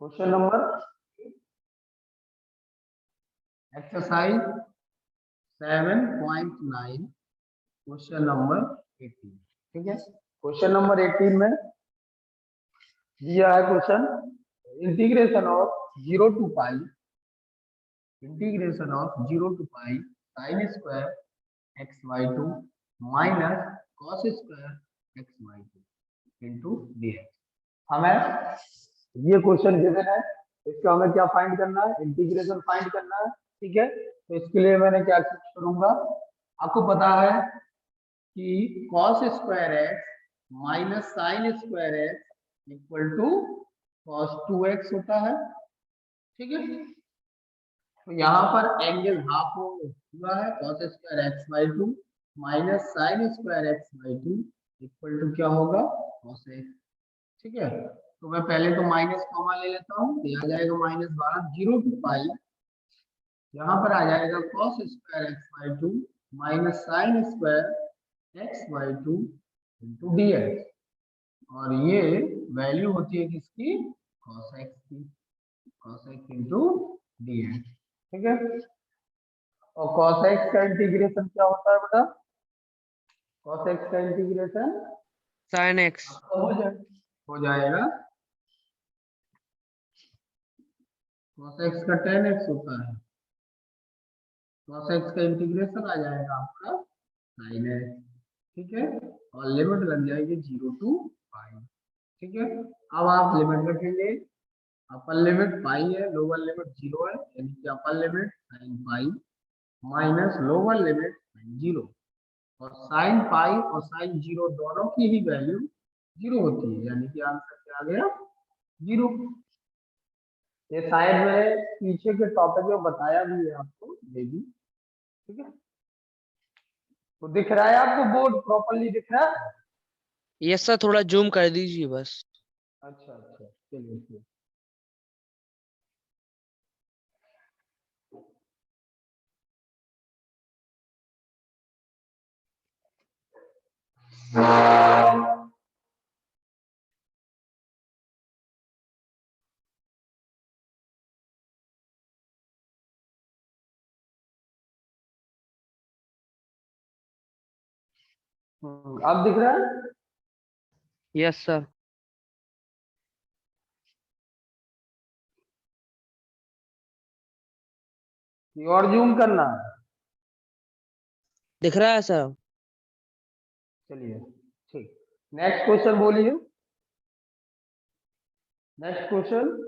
Question number exercise 7.9 question number 18। ठीक है, question number 18 में दिया है question integration of 0 to pi sin square x/2 minus cos square x/2 into dx। हमें ये क्वेश्चन गिवन है, इसका हमें क्या फाइंड करना है, इंटीग्रेशन फाइंड करना है। ठीक है, तो इसके लिए मैंने क्या करूंगा, आपको पता है कि cos square x minus sine square x equal to cos 2x होता है। ठीक है, तो यहाँ पर एंगल हाफ हुआ है, cos square x/2 minus sine square x/2 equal to क्या होगा, cos x। ठीक है, तो मैं पहले तो माइनस कॉमा ले लेता हूँ, आ जाएगा -12 0 to पाई, यहाँ पर आ जाएगा cos square x/2 minus sine square x/2 into dx, और ये वैल्यू होती है किसकी, cos x की, cos x इंटू dx। ठीक है, और cos x का इंटीग्रेशन क्या होता है बेटा, cos x का इंटीग्रेशन sin x हो जाएगा cos x का tan x होता है, cos x का इंटीग्रेशन आ जाएगा आपका sin x। ठीक है, और लिमिट लग जाएगी 0 to पाई। ठीक है, अब आप लिमिट रखेंगे, अपर लिमिट पाई है, लोअर लिमिट 0 है, यानी कि upper limit sin pi minus lower limit sin 0, और sin पाई और sin 0 दोनों की ही वैल्यू 0 होती है, यानी कि आंसर क्या आ गया, 0। ये शायद मैंने पीछे के टॉपिक में बताया भी है आपको, ये भी। ठीक है, तो दिख रहा है आपको, बोर्ड प्रॉपर्ली दिख रहा है? यस सर, थोड़ा जूम कर दीजिए बस। अच्छा अच्छा, चलिए। अब दिख रहा है? Yes sir. और जूम करना है? दिख रहा है सर। चलिए ठीक, नेक्स्ट क्वेश्चन बोलिए, नेक्स्ट क्वेश्चन।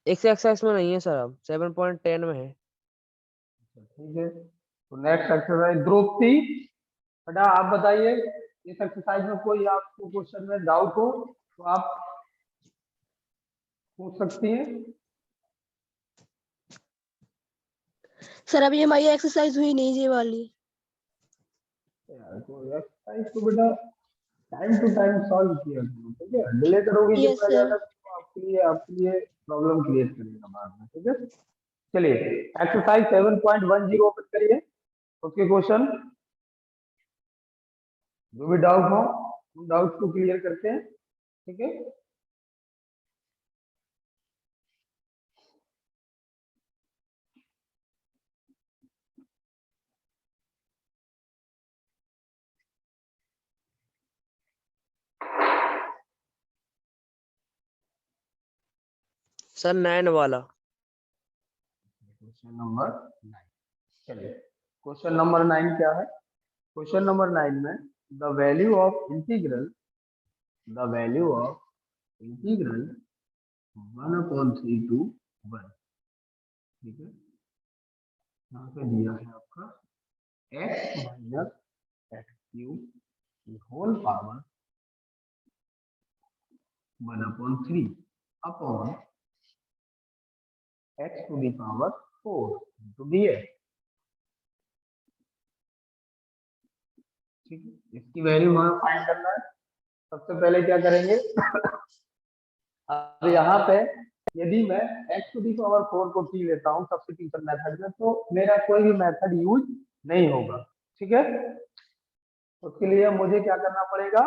एक्सरसाइज में नहीं है सर, अब 7.10 में है। ठीक है, तो नेक्स्ट एक्सरसाइज द्रौपदी, बेटा आप बताइए, इस एक्सरसाइज में कोई आपको क्वेश्चन में डाउट हो तो आप पूछ सकती हैं। सर अभी हमारी एक्सरसाइज हुई नहीं ये वाली। यार तो एक्सरसाइज को बेटा टाइम टू टाइम सॉल्व किया करो, ठीक है, डिले करोगे Yes, जितना sir. ज्यादा तो आपके लिए प्रॉब्लम क्रिएट करेगा बाद में। ठीक है, चलिए एक्सरसाइज 7.10 ओपन करिए, उसके क्वेश्चन जो भी डाउट हो उन डाउट को क्लियर करते हैं। ठीक है, सर 9 वाला। Question number 9। चलिए क्वेश्चन नंबर 9 क्या है, क्वेश्चन नंबर 9 में the value of integral 1/3 to 1। ठीक है, यहाँ पे दिया है आपका x minus x³ whole power 1/3 upon x to the power 4 into dx। ठीक है, इसकी वैल्यू हमें फाइंड करना है। सबसे पहले क्या करेंगे, अब यहाँ पे यदि मैं x टू दी पावर 4 को t लेता हूँ सब्स्टिट्यूशन मेथड में, तो मेरा कोई भी मेथड यूज नहीं होगा। ठीक है, उसके लिए मुझे क्या करना पड़ेगा,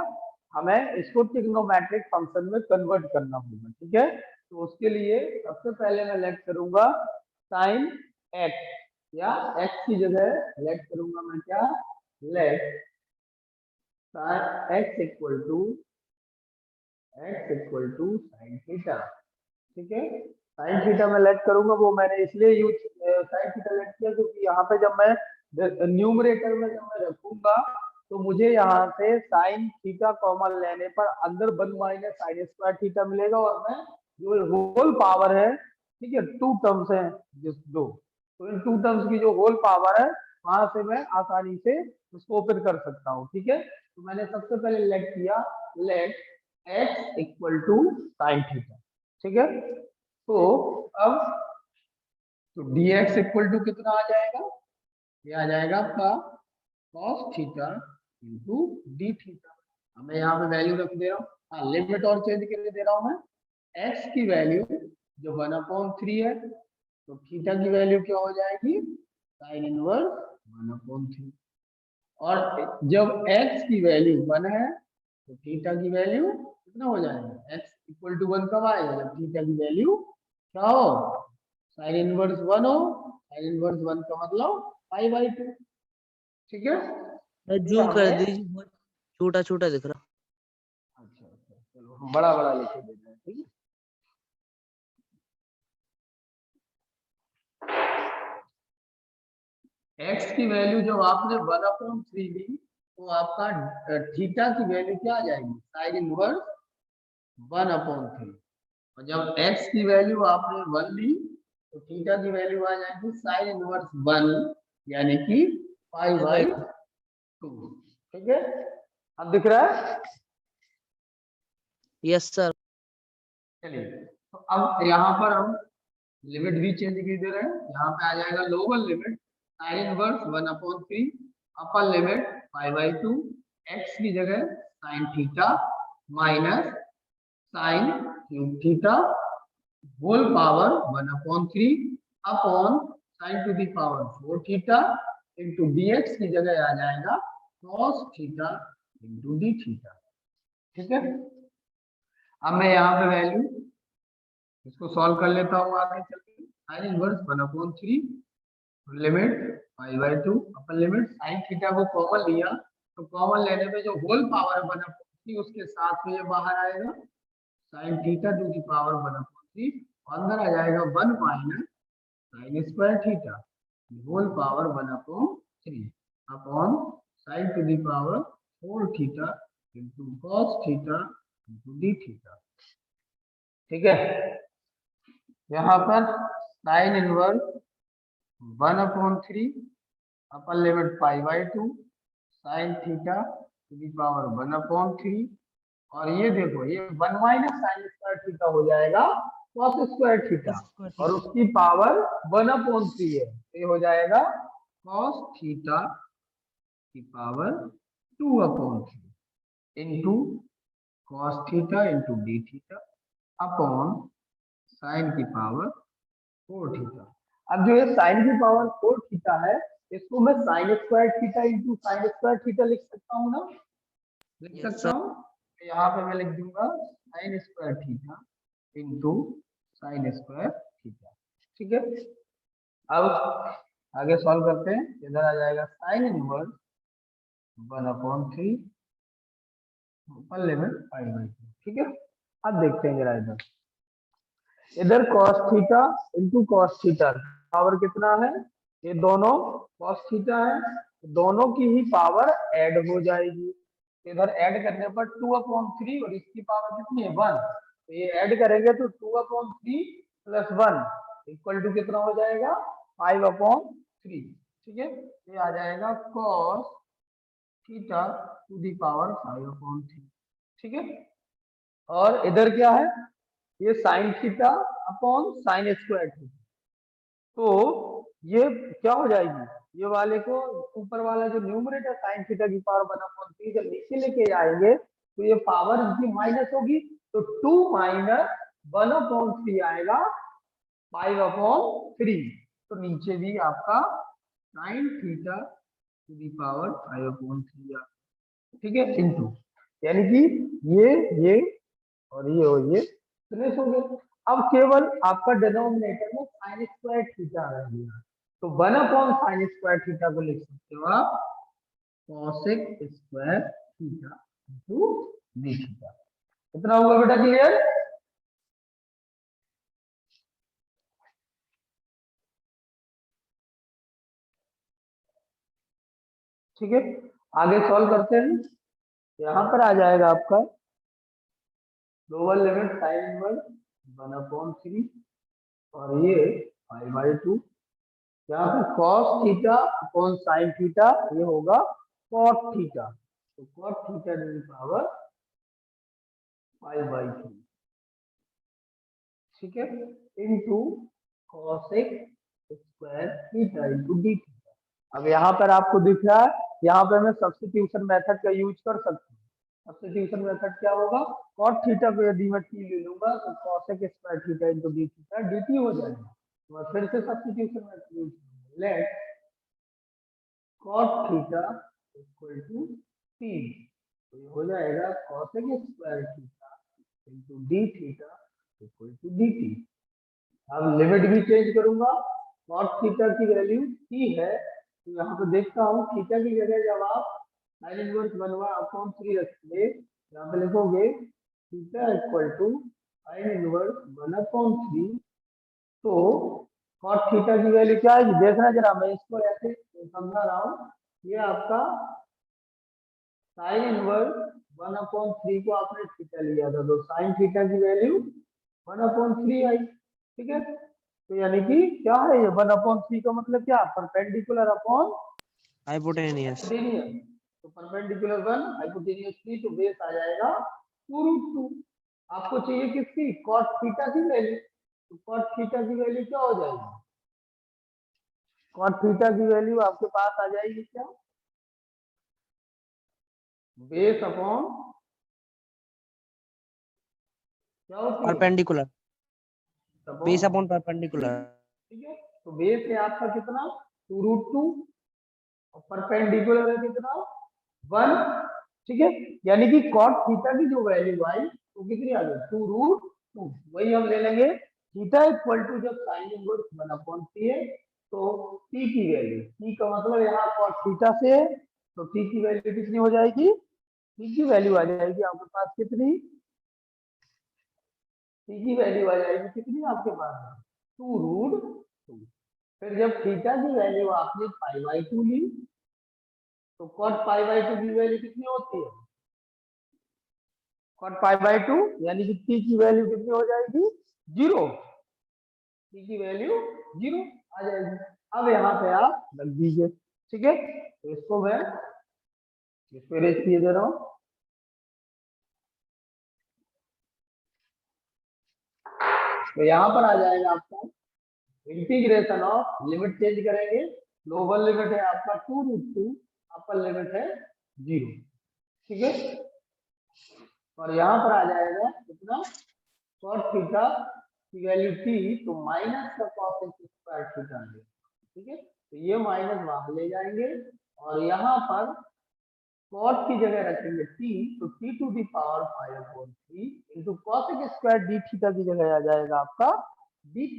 हमें इसको ट्रिग्नोमेट्रिक फंक्शन में कन्वर्ट करना होगा। ठीक है, तो उसके लिए सबसे पहले मैं लेट करूंगा साइन x, या x की जगह लेट करूंगा मैं क्या, let sine x equal to sine theta. ठीक है, साइन थीटा में लेट करूंगा, वो मैंने इसलिए यूज साइन थीटा लेट किया क्योंकि यहाँ पे जब मैं न्यूमरेटर में जब मैं रखूंगा तो मुझे यहाँ से साइन थीटा कॉमन लेने पर अंदर 1 माइनस साइन स्क्वायर थीटा मिलेगा, और मैं जो होल पावर है, ठीक है, 2 टर्म्स है जिस दो, तो इन 2 टर्म्स की जो होल पावर है वहां से मैं आसानी से उसको ओपन कर सकता हूँ। ठीक है, तो मैंने सबसे पहले लेट किया, let x equal to sine theta. ठीक है, तो अब तो dx इक्वल टू कितना आ जाएगा, ये आ जाएगा आपका cos theta into d theta. अब मैं यहाँ पे वैल्यू रख दे रहा हूँ, हाँ लिमिट और चेंज करके दे रहा हूँ मैं, x की वैल्यू जो 1/3 है, तो थीटा की वैल्यू क्या हो जाएगी, साइन इनवर्स 1/3, और जब x की वैल्यू 1 है तो थीटा की वैल्यू कितना हो जाएगा, x इक्वल टू 1 कब आएगा, जब थीटा की वैल्यू क्या हो, साइन इनवर्स 1 हो, साइन इनवर्स 1 का मतलब π/2। ठीक है, ये जूम कर हमें, दीजिए, बहुत छोटा छोटा दिख रहा। अच्छा अच्छा, चलो हम बड़ा बड़ा लिखे देते हैं। ठीक है, x की वैल्यू जब आपने 1/3 ली तो आपका थीटा की वैल्यू क्या आ जाएगी, साइन इनवर्स 1/3, और जब x की वैल्यू आपने 1 ली तो थीटा की वैल्यू आ जाएगी साइन इनवर्स 1, यानी कि π/2। ठीक है, अब दिख रहा है, यस सर। चलिए, तो अब यहाँ पर हम लिमिट भी चेंज कर दे रहे हैं, यहाँ पे आ जाएगा lower limit sine inverse 1/3, upper limit π/2, x की जगह sine theta minus sine cube theta whole power 1/3 upon sine to the power 4 theta into dx की जगह आ जाएगा cos theta into d theta. ठीक है, अब मैं यहाँ पे वैल्यू इसको सॉल्व कर लेता हूँ आगे चल के, sine inverse 1/3 limit π/2 upper limit sine theta को कॉमन लिया, तो कॉमन लेने पे जो होल पावर 1/3 उसके साथ में ये बाहर आएगा sine theta to the power 1/3, अंदर आ जाएगा 1 minus sine square theta whole power 1/3 upon sine to the power 4 theta into cos theta into d theta. ठीक है, यहाँ पर sine inverse 1/3 upper limit π/2 sine theta to the power 1/3, और ये देखो ये 1 माइनस साइन स्क्वायर थीटा हो जाएगा cos स्क्वायर थीटा, और उसकी पावर 1/3 है, ये हो जाएगा cos थीटा की power 2/3 into cos theta into d theta upon sign की पावर 4 थीटा। अब जो ये साइन की पावर 4 थीटा है, इसको मैं sign square theta into sine square theta लिख सकता हूँ ना, लिख सकता हूँ, यहाँ पे मैं लिख दूंगा sign square theta into sine square theta. ठीक है, अब आगे सॉल्व करते हैं, इधर आ जाएगा साइन इनवर्स 1/3 ऊपर लिमिट π/2। ठीक है, अब देखते हैं जरा इधर, इधर cos theta into cos theta power कितना है, ये दोनों cos थीटा है, दोनों की ही पावर ऐड हो जाएगी, इधर ऐड करने पर 2/3 और इसकी पावर कितनी है 1, तो ये ऐड करेंगे तो 2/3 प्लस 1 इक्वल टू कितना हो जाएगा 5/3। ठीक है, ये आ जाएगा cos theta to the power 5/3। ठीक है, और इधर क्या है, ये sine theta upon sine square theta, तो ये क्या हो जाएगी, ये वाले को ऊपर वाला जो न्यूमरेटर साइन थीटा की पावर 1/3 जब नीचे लेके आएंगे तो ये पावर इसकी माइनस होगी, तो 2 माइनस 1/3 आएगा 5/3। तो नीचे भी आपका sin theta to the power 5/3 आ, ठीक है, इनटू, यानी कि ये और ये फिनिश हो गया। अब केवल आपका डिनोमिनेटर में साइन स्क्वायर थीटा रह गया, तो 1/sin स्क्वायर थीटा को लिख सकते हो आप cosec square theta into d theta. कितना हुआ बेटा, क्लियर? ठीक है, आगे सॉल्व करते हैं। यहाँ पर आ जाएगा आपका लोअर लिमिट साइन इनवर्स 1/3 और ये 5/2, यहाँ पे cos theta upon sine theta, ये होगा cot थीटा, तो cot theta two the power 5/2, ठीक है, into cosec square theta into d theta. अब यहाँ पर आपको दिख रहा है, यहाँ पे मैं सब्स्टिट्यूशन मेथड का यूज कर सकता हूँ। सब्स्टिट्यूशन मेथड क्या होगा, cot थीटा को यदि मैं t ले लूंगा तो cosec square theta into d theta dt हो जाएगा। तो मैं फिर से सब्स्टिट्यूशन मेथड यूज करूंगा, let cot theta equal to t, तो ये हो जाएगा cosec square theta into d theta equal to dt। अब लिमिट भी चेंज करूंगा, cot थीटा की वैल्यू t है, तो यहाँ पे देखता हूँ थीटा की जगह जब आप sin इनवर्स 1/3 रखिए, यहाँ पे लिखोगे theta equal to sin inverse 1/3, तो cot थीटा की वैल्यू क्या आएगी, देखना जरा, मैं इसको ऐसे समझा रहा हूँ। ये आपका sin इनवर्स 1/3 को आपने थीटा लिया था, तो sin थीटा की वैल्यू 1/3 आई, ठीक है। तो यानी कि क्या है ये 1/3 का मतलब क्या, परपेंडिकुलर अपॉन हाइपोटेनियस। हाइपोटेनियस, तो परपेंडिकुलर 1 हाइपोटेनियस 3, तो बेस आ जाएगा 2√2। आपको चाहिए किसकी, cot थीटा की वैल्यू, तो cot थीटा की वैल्यू क्या हो जाएगी, cot थीटा की वैल्यू आपके पास आ जाएगी क्या, बेस अपॉन क्या होती है, perpendicular, base upon, upon perpendicular. ठीक है। तो बेस है आपका कितना 2√2 और परपेंडिकुलर है कितना 1, ठीक है। यानी कि cot थीटा की जो वैल्यू आई वो कितनी आ गई 2√2, वही हम ले लेंगे। थीटा इक्वल टू जब साइन इनवर्स 1/3 है, तो t की वैल्यू, t का मतलब यहाँ cot थीटा से है, तो t की वैल्यू कितनी हो जाएगी, t की वैल्यू आ जाएगी आपके पास कितनी, t की वैल्यू आ जाएगी कितनी आपके पास 2√2। फिर जब थीटा की वैल्यू आपने 5/2 ली, तो cot 5/2 की वैल्यू कितनी होती है, cot 5/2, यानी कि t की वैल्यू कितनी हो जाएगी 0, t की वैल्यू 0 आ जाएगी। अब यहाँ पे आप लग दीजिए, ठीक है। तो इसको मैं इसको इरेज किए दे रहा हूँ, तो यहाँ पर आ जाएगा आपका इंटीग्रेशन ऑफ, लिमिट चेंज करेंगे, लोअर लिमिट है आपका 2√2, अपर लिमिट है 0, ठीक है। और यहाँ पर आ जाएगा कितना, cot थीटा की वैल्यू t, तो माइनस का cosec स्क्वायर थीटा, ठीक है। तो ये माइनस बाहर ले जाएंगे और यहाँ पर cot की जगह रखेंगे t, तो t to the power 5/3 into cosec square d theta की जगह आ जाएगा आपका dt,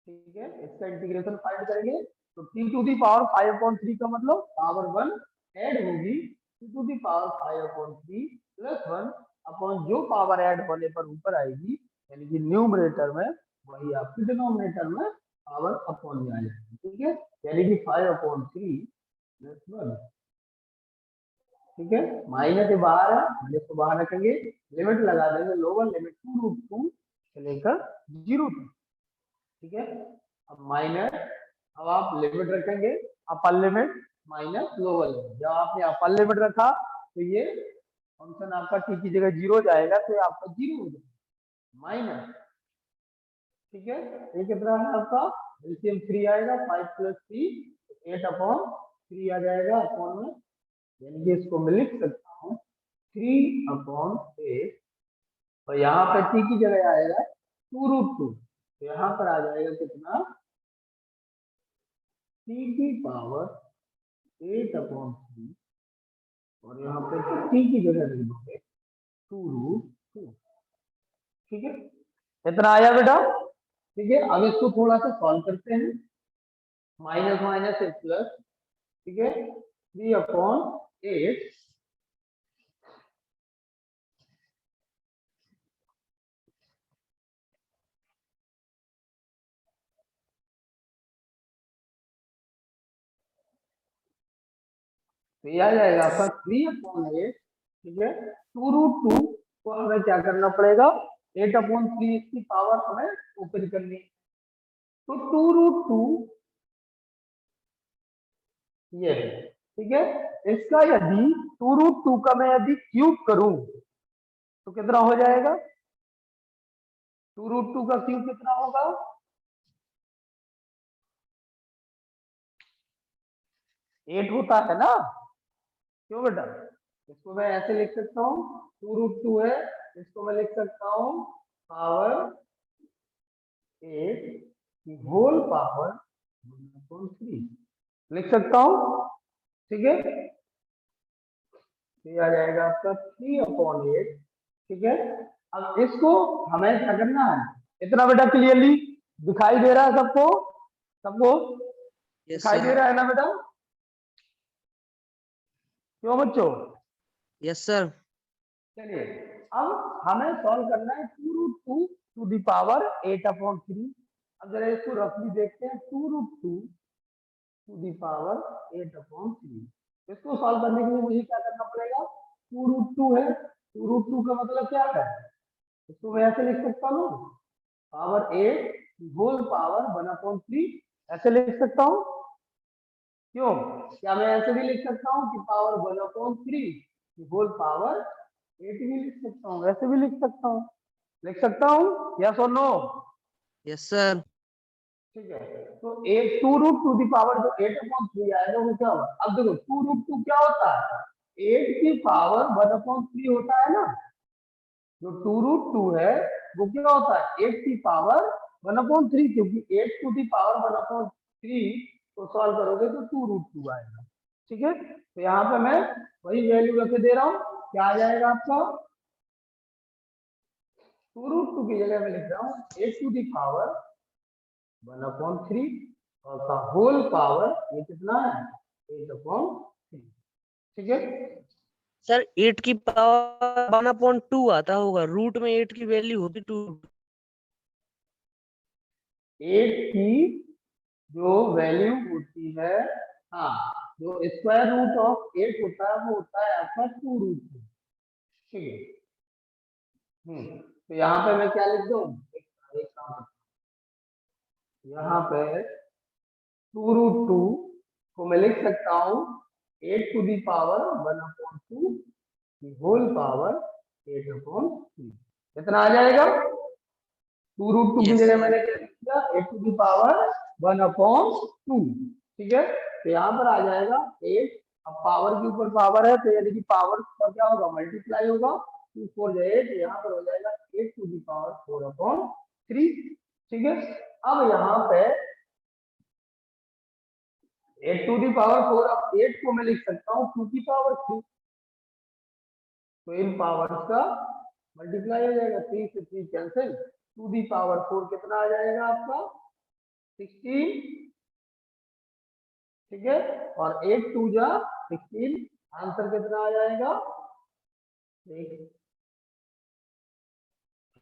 ठीक है। इसका इंटीग्रेशन फाइंड करेंगे, तो t टू दी पावर 5/3 का मतलब पावर 1 ऐड होगी, t to the power 5/3 plus 1 upon जो पावर ऐड होने पर ऊपर आएगी, यानी कि न्यूमरेटर में, वही आपकी डिनोमिनेटर में पावर अपॉन में आ जाएगी, ठीक है। यानी कि 5/3 प्लस 1, ठीक है। माइनस से बाहर है, माइनस को बाहर रखेंगे, लिमिट लगा देंगे, लोअर लिमिट 2√2 से लेकर 0 तक, ठीक है। अब माइनस, अब आप लिमिट रखेंगे, upper limit minus lower limit, जब आपने अपर लिमिट रखा तो ये फंक्शन आपका t की जगह 0 जाएगा, तो ये आपका 0 हो जाएगा माइनस, ठीक है। ये कितना है आपका, एलसीएम 3 आएगा, 5 प्लस 3 8/3 आ जाएगा अपॉन में, यानी कि इसको मैं लिख सकता हूँ 3/8 और यहाँ पे t की जगह आएगा 2√2, तो यहाँ पर आ जाएगा कितना, t की पावर 8/3, और यहाँ पे t की जगह लिख दोगे 2√2। ठीक है, इतना आया बेटा। ठीक है, अब इसको थोड़ा सा सॉल्व करते हैं, माइनस माइनस एक प्लस, ठीक है, 3/8, तो ये आ जाएगा आपका 3/8। ठीक है, 2√2 को हमें क्या करना पड़ेगा, 8/3 इसकी पावर हमें ऊपर करनी है, तो 2√2 ये है। ठीक है, इसका यदि 2√2 का मैं यदि क्यूब करूं तो कितना हो जाएगा, 2√2 का क्यूब कितना होगा, 8 होता है ना, क्यों बेटा, इसको मैं ऐसे लिख सकता हूँ, 2√2 है, इसको मैं लिख सकता हूँ पावर 8 की होल पावर 1/3 लिख सकता हूँ। ठीक है, तो ये आ जाएगा आपका 3/8। ठीक है, अब इसको हमें क्या करना है, इतना बेटा क्लियरली दिखाई दे रहा है सबको, सबको यस दिखाई दे सर। रहा है ना बेटा, क्यों बच्चों, यस सर। चलिए अब हमें सॉल्व करना है 2√2 टू दी पावर 8/3। अब जरा इसको रफली देखते हैं, 2√2 टू दी पावर 8/3, इसको सॉल्व करने के लिए मुझे क्या करना पड़ेगा, 2√2 है, 2√2 का मतलब क्या है, इसको मैं ऐसे लिख सकता हूँ, पावर 8 होल पावर 1/3, ऐसे लिख सकता हूँ, क्यों, क्या मैं ऐसे भी लिख सकता हूँ कि पावर 1/3 होल पावर 8 भी लिख सकता हूँ, ऐसे भी लिख सकता हूँ, लिख सकता हूँ, यस और नो। Yes sir. ठीक है, तो 2√2 दी पावर जो 8/3 आएगा वो क्या होगा, अब देखो 2√2 क्या होता है, 8 की पावर 1/3 होता है ना, जो 2√2 है वो क्या होता है, 8 की पावर 1/3, क्योंकि 8 टू दी पावर 1/3 को सॉल्व करोगे तो 2√2 आएगा। ठीक है, तो यहाँ पे मैं वही वैल्यू रख दे रहा हूँ, क्या आ जाएगा आपका, 2√2 की जगह मैं लिख रहा हूँ 8 टू दी पावर 1/3, और का होल पावर ये कितना है, 8/3। ठीक है, सर 8 की पावर 1/2 आता होगा, रूट में 8 की वैल्यू होती 2। 8 की जो वैल्यू होती है, हाँ, जो स्क्वायर रूट ऑफ 8 होता है वो होता है आपका 2√2। ठीक है, तो यहाँ पे मैं क्या लिख दूँ, एक काम करता हूँ। यहाँ पे 2√2 को मैं लिख सकता हूँ 8 to the power 1/2 whole power 8/3, कितना आ जाएगा, 2√2 की यस जगह सर। मैंने क्या लिख दिया, 8 टू दी पावर 1/2। ठीक है, तो यहाँ पर आ जाएगा 8, अब पावर के ऊपर पावर है तो यानी कि पावर का क्या होगा, मल्टीप्लाई होगा, 2 4 8, यहाँ पर हो जाएगा 8 टू दी पावर 4/3। ठीक है, अब यहाँ पे 8 टू दी पावर 4, अब 8 को मैं लिख सकता हूँ 2 की पावर 3, तो इन पावर का मल्टीप्लाई हो जाएगा, 3 से 3 कैंसिल, 2 दी पावर 4 कितना आ जाएगा आपका, 16। ठीक है, और 8 2 जा 16, आंसर कितना आ जाएगा, 1।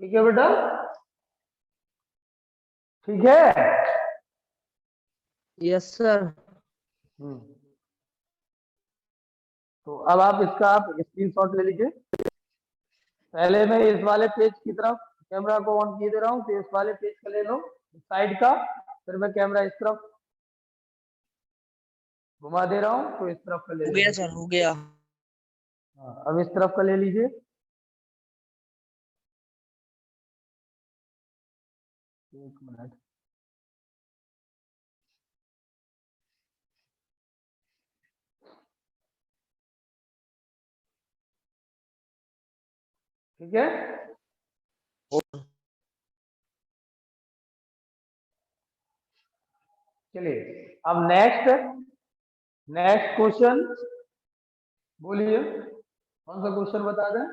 ठीक है बेटा, ठीक है। Yes sir. तो अब आप इसका आप स्क्रीनशॉट ले लीजिए, पहले मैं इस वाले पेज की तरफ कैमरा को ऑन किए दे रहा हूँ, तो इस वाले पेज का ले लो साइड का, फिर मैं कैमरा इस तरफ घुमा दे रहा हूँ, तो इस तरफ का ले हो गया लेना। सर, हो गया। हाँ, अब इस तरफ का ले लीजिए, एक मिनट, ठीक है, चलिए अब नेक्स्ट क्वेश्चन बोलिए, कौन सा क्वेश्चन बता दें।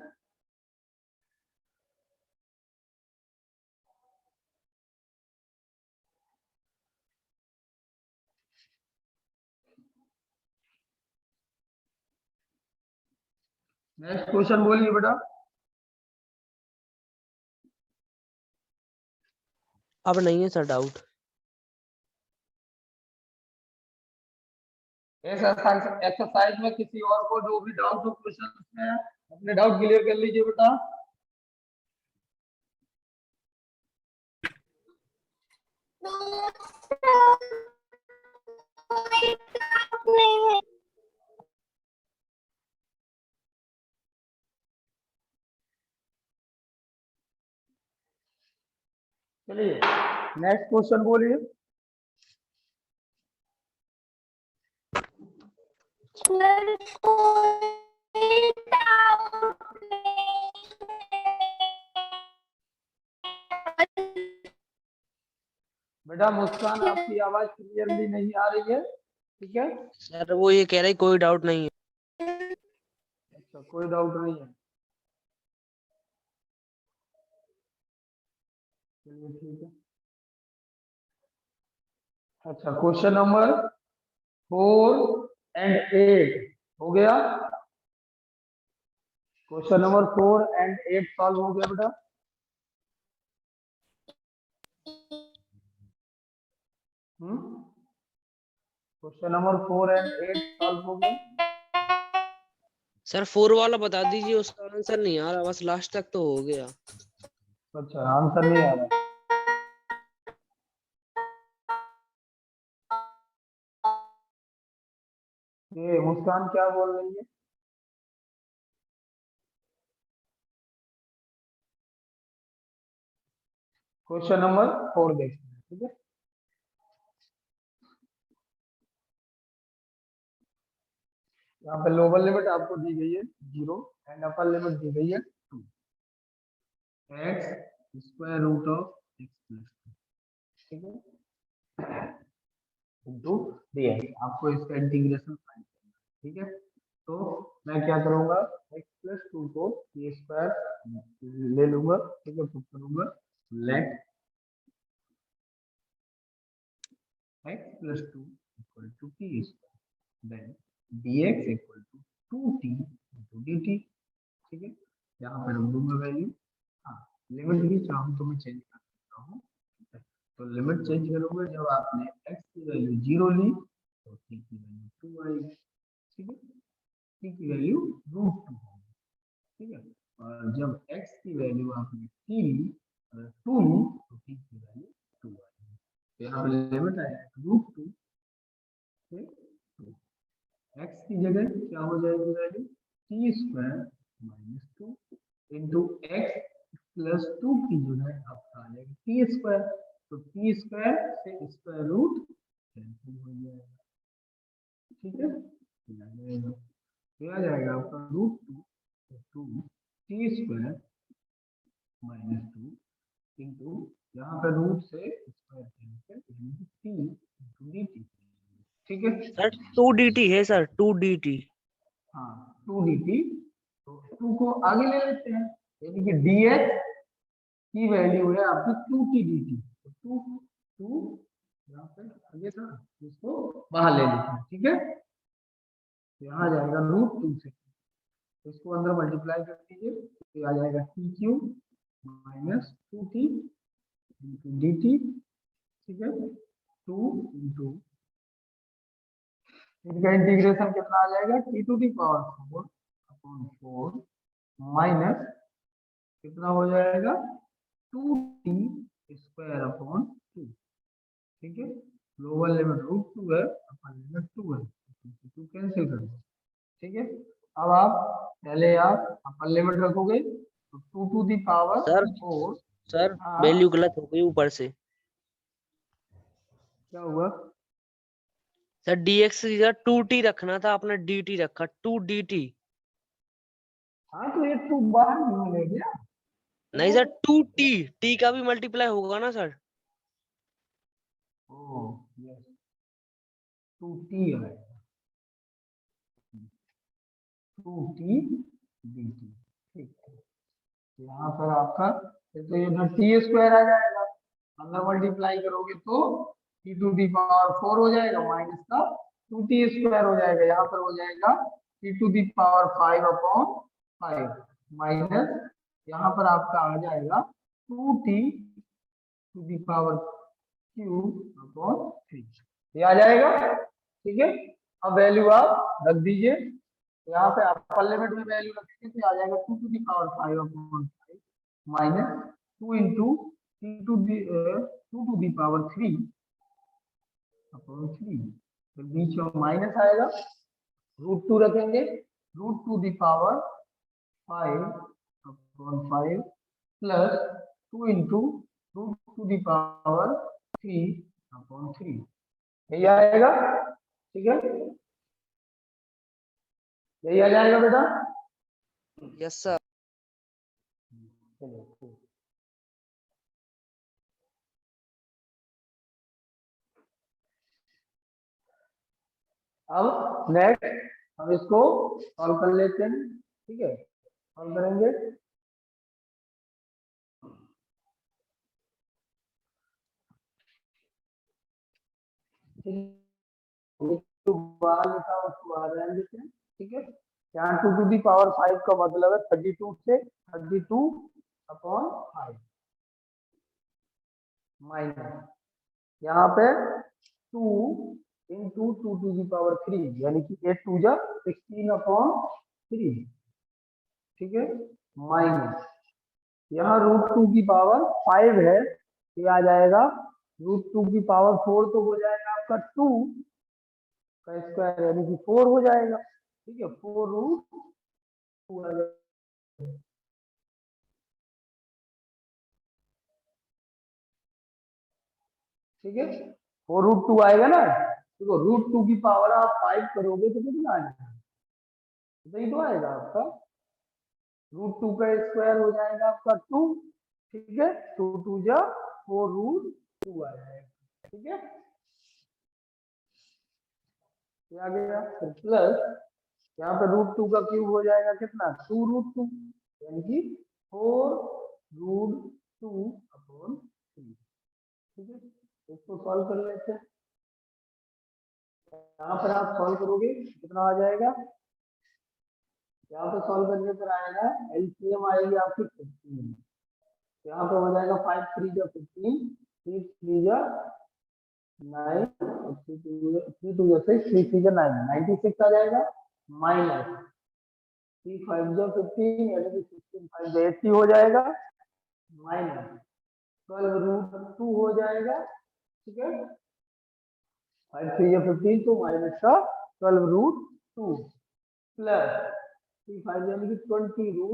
नेक्स्ट क्वेश्चन बोलिए बेटा। अब नहीं है सर डाउट। एक्सरसाइज में किसी और को जो भी डाउट हो क्वेश्चन में अपने डाउट क्लियर कर लीजिए बेटा। चलिए नेक्स्ट क्वेश्चन बोलिए। बेटा मुस्कान आपकी आवाज क्लियरली नहीं आ रही है, ठीक है। सर वो ये कह रहे कोई डाउट नहीं है। अच्छा कोई डाउट नहीं है, चलिए ठीक है। अच्छा क्वेश्चन नंबर 4 and 8 हो गया। क्वेश्चन नंबर 4 and 8 सॉल्व हो गया बेटा। क्वेश्चन नंबर 4 and 8 सॉल्व हो गया। सर 4 वाला बता दीजिए, उसका आंसर नहीं आ रहा, बस लास्ट तक तो हो गया। अच्छा आंसर नहीं आ रहा। ये मुस्कान क्या बोल रही है। क्वेश्चन नंबर 4 देखते हैं, ठीक है। यहाँ पे लोअर लिमिट आपको दी गई है 0 एंड अपर लिमिट दी गई है 2 x square root of x plus 2, ठीक है, इंटू dx। आपको इसका इंटीग्रेशन फाइंड करना है, ठीक है। तो मैं क्या करूंगा, x प्लस 2 को ये स्क्वायर ले लूंगा, ठीक है, पुट करूंगा late x plus 2 equal to t square, then dx equal to 2t into dt, ठीक है। यहाँ पर रख दूंगा वैल्यू। हाँ लिमिट भी चाहूँ तो मैं चेंज कर सकता हूँ, तो लिमिट चेंज करूंगा जब आपने x की वैल्यू 0 ली तो t की वैल्यू 2 आएगी, ठीक है, t की वैल्यू √2 होगी, ठीक है। और जब x की वैल्यू आपने t ली 2 ली तो t की वैल्यू 2 आएगी। तो यहाँ पर लिमिट आया √2 x की जगह क्या हो जाएगी value T square minus 2 into x plus 2 की जगह आपका आ जाएगा टी स्क्वायर, तो टी स्क्वायर से स्क्वायर रूट कैंसिल हो जाएगा, ठीक है। आ जाएगा आपका √2 टी स्क्वायर माइनस 2 इंटू यहाँ पे रूट से square cancel T into dt, ठीक है। सर 2 dt है सर, 2 dt। हाँ 2 dt, तो 2 को आगे ले लेते हैं, यानी कि dx की वैल्यू है आपकी 2t dt, तो 2 यहाँ पे आगे था, इसको बाहर ले लेते हैं, ठीक है। यहाँ आ जाएगा √2 से, इसको अंदर मल्टीप्लाई कर दीजिए तो आ जाएगा t³ minus 2t into dt, ठीक है, 2 इंटू इनका इंटीग्रेशन कितना आ जाएगा t⁴ अपॉन 4 माइनस कितना हो जाएगा 2t स्क्वायर अपॉन 2, ठीक है। लोअर लिमिट √2 है, अपर लिमिट 2 है, 2 कैंसिल कर दो, ठीक है। अब आप पहले आप अपर लिमिट रखोगे तो 2 to the power sir 4। Sir हाँ वैल्यू गलत हो गई ऊपर से। क्या हुआ सर dx की जगह 2t रखना था, आपने dt रखा 2 dt। हाँ तो ये 2 बाहर नहीं ले गया, नहीं सर, 2t, t का भी मल्टीप्लाई होगा ना सर? ओ यस 2t है 2t dt। ठीक है, यहाँ पर आपका तो ये इधर टी स्क्वायर आ जाएगा, अंदर मल्टीप्लाई करोगे तो टी टू दी पावर 4 हो जाएगा माइनस का 2t स्क्वायर हो जाएगा, यहाँ पर हो जाएगा t to the power 5 upon 5 minus यहाँ पर आपका आ जाएगा 2t to the power cube upon 3, ये आ जाएगा। ठीक है, अब वैल्यू आप रख दीजिए, यहाँ पे आप अपर लिमिट में वैल्यू रखेंगे तो आ जाएगा 2 to the power 5 upon 5 minus 2 into to the power 3 upon 3, फिर बीच में माइनस आएगा, √2 रखेंगे, √2 the power 5 upon 5 plus 2 into √2 the power 3 upon 3, यही आएगा। ठीक है, यही आ जाएगा बेटा। Yes sir. चलिए अब नेक्स्ट हम इसको सॉल्व कर लेते हैं। ठीक है, सॉल्व करेंगे। तो बाहर लिखा उसको बाहर रहने देते हैं। ठीक है, यहाँ 2 टू दी पावर 5 का मतलब है 32 से 32 अपॉन 5 माइनस यहाँ पे 2 इंटू 2 टू दी पावर 3 यानी कि 8 टू जा 16 अपॉन 3। ठीक है, माइनस यहाँ √2 की पावर 5 है, ये आ जाएगा √2 की पावर 4 तो हो जाएगा आपका 2 का स्क्वायर यानी कि 4 हो जाएगा। ठीक है, 4√2 आ जाएगा। ठीक है, 4√2 आएगा ना, देखो √2 की पावर आप 5 करोगे तो कितना आ जाएगा, सही तो आएगा आपका √2 का स्क्वायर हो जाएगा आपका 2। ठीक है, 2 2 जा 4√2 आ जाएगा। ठीक है, ये आ गया, फिर प्लस यहाँ पे √2 का क्यूब हो जाएगा कितना 2√2 यानी कि 4√2 अपॉन 3। ठीक है, इसको सॉल्व कर लेते हैं। यहाँ पर आप सॉल्व करोगे कितना आ जाएगा, यहाँ पे सॉल्व करने पर आएगा एलसीएम आएगी आपकी 15, यहाँ पे हो जाएगा 5 3 जा 15, 3 3 जा 9, 3 2 जा 6, 3 3 जा 9, 96 आ जाएगा माइनस 3 5 जा 15 यानी कि 16 5 जा 80 हो जाएगा माइनस 12√2 हो जाएगा। ठीक है, 5 3 जा 15 तो माइनस का 12√2 प्लस 3 5 यानी कि 20√2।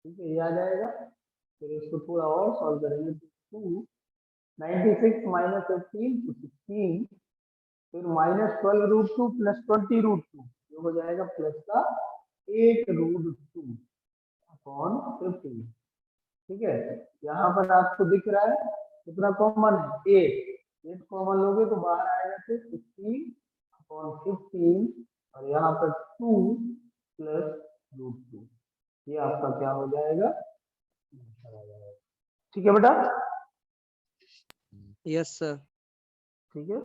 ठीक है, ये आ जाएगा, फिर इसको थोड़ा और सॉल्व करेंगे तो 2 96 माइनस 18 तो 16, फिर माइनस 12√2 प्लस 20√2 ये हो जाएगा प्लस का 8√2 अपॉन 15। ठीक है, यहाँ पर आपको दिख रहा है कितना कॉमन है 8 कॉमन लोगे तो बाहर आएगा तो 16 अपॉन 15 और यहाँ पर 2 प्लस √2, ये आपका क्या हो जाएगा। ठीक है बेटा। Yes sir. ठीक है,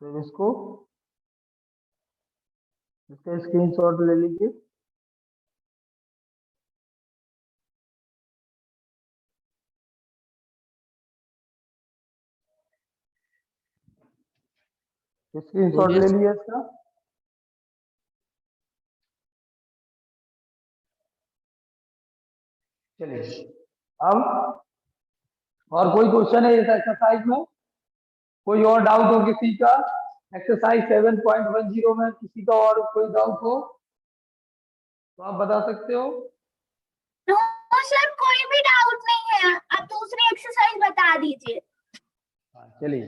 फिर इसको इसका स्क्रीनशॉट ले लीजिए। स्क्रीनशॉट बोलिए ले सर। लिया इसका। चलिए, अब और कोई क्वेश्चन है इस एक्सरसाइज में, कोई और डाउट हो किसी का, एक्सरसाइज 7.10 में किसी का और कोई डाउट हो तो आप बता सकते हो। नो सर, कोई भी डाउट नहीं है, आप दूसरी एक्सरसाइज बता दीजिए। चलिए,